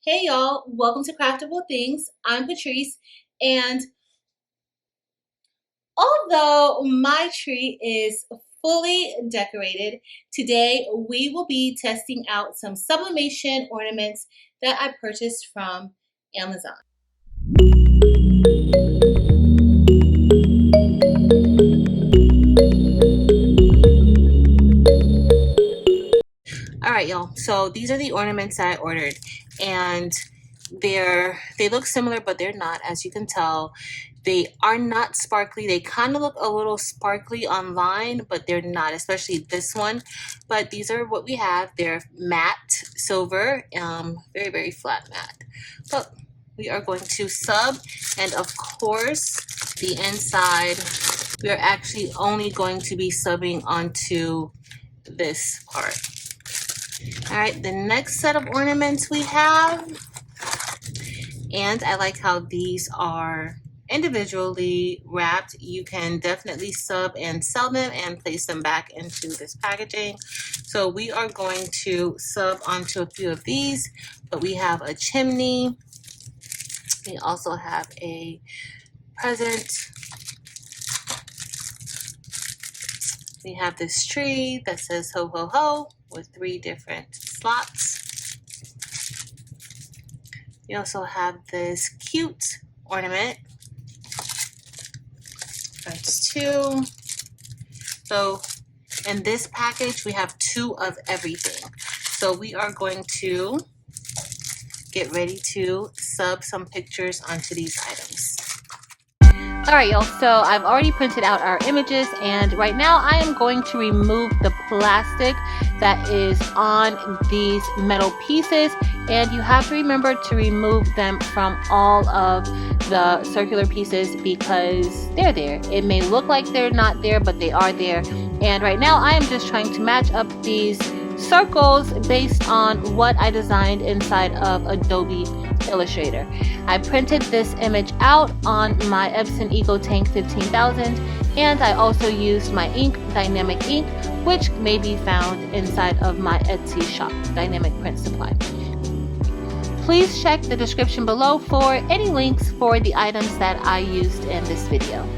Hey y'all, welcome to Craftable Things. I'm Patrice, and although my tree is fully decorated, today we will be testing out some sublimation ornaments that I purchased from Amazon. All right, y'all. So these are the ornaments that I ordered, and they look similar, but they're not. As you can tell, they are not sparkly. They kind of look a little sparkly online, but they're not, especially this one. But these are what we have. They're matte silver, very, very flat matte. But we are going to sub, and of course, the inside, we are actually only going to be subbing onto this part. All right, the next set of ornaments we have, and I like how these are individually wrapped. You can definitely sub and sell them and place them back into this packaging. So we are going to sub onto a few of these, but we have a chimney. We also have a present. We have this tree that says ho ho ho with 3 different slots. We also have this cute ornament. That's 2. So in this package, we have 2 of everything. So we are going to get ready to sub some pictures onto these items. All right, y'all, so I've already printed out our images, and right now I am going to remove the plastic that is on these metal pieces, and you have to remember to remove them from all of the circular pieces because they're there. It may look like they're not there, but they are there. And right now I am just trying to match up these circles based on what I designed inside of Adobe Illustrator. I printed this image out on my Epson EcoTank 15000, and I also used my ink, Dynamic Ink, which may be found inside of my Etsy shop, Dynamic Print Supply. Please check the description below for any links for the items that I used in this video.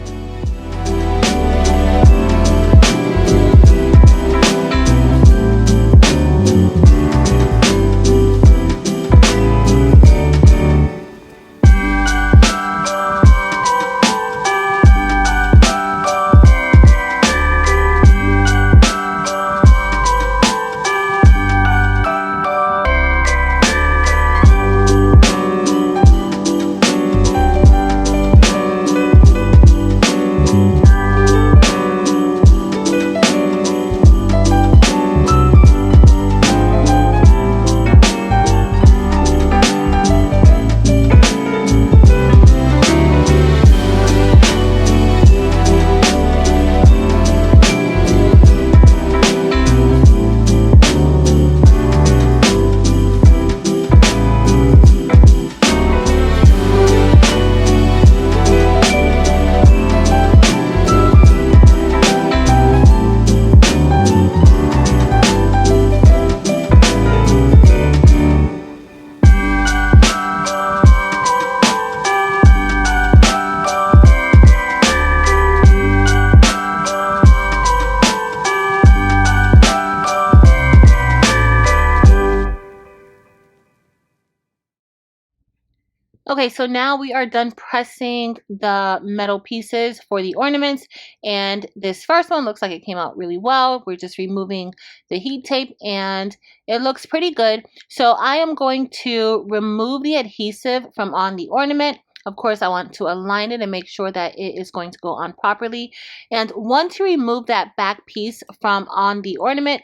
Okay, so now we are done pressing the metal pieces for the ornaments, and this first one looks like it came out really well. We're just removing the heat tape and it looks pretty good. So I am going to remove the adhesive from on the ornament. Of course, I want to align it and make sure that it is going to go on properly. And once you remove that back piece from on the ornament,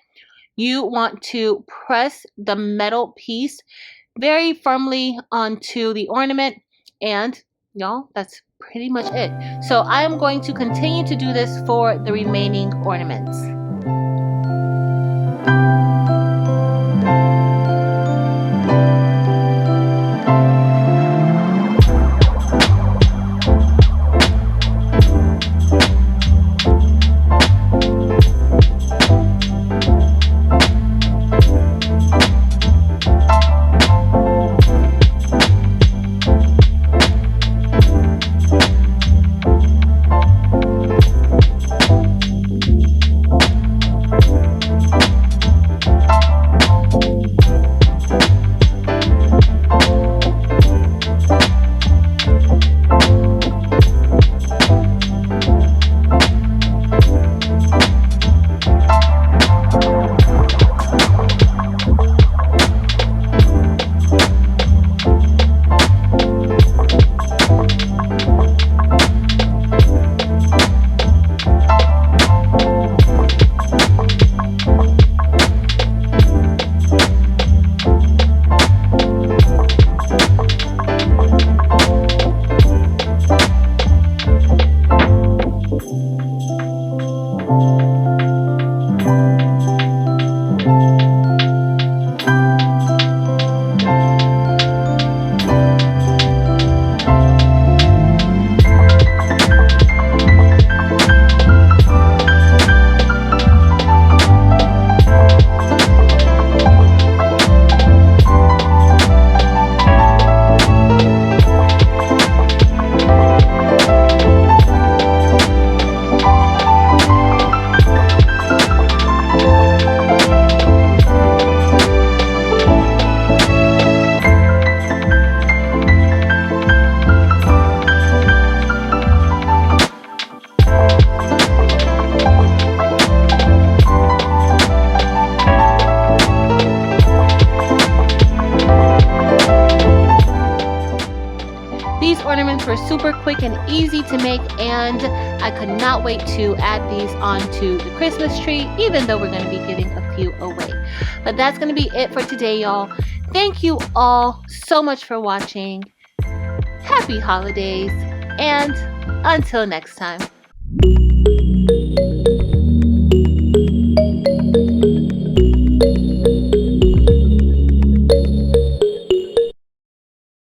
you want to press the metal piece very firmly onto the ornament, and y'all, that's pretty much it. So I am going to continue to do this for the remaining ornaments. ornaments were super quick and easy to make, and I could not wait to add these onto the Christmas tree, even though we're going to be giving a few away. But that's going to be it for today, y'all. Thank you all so much for watching. Happy holidays, and until next time.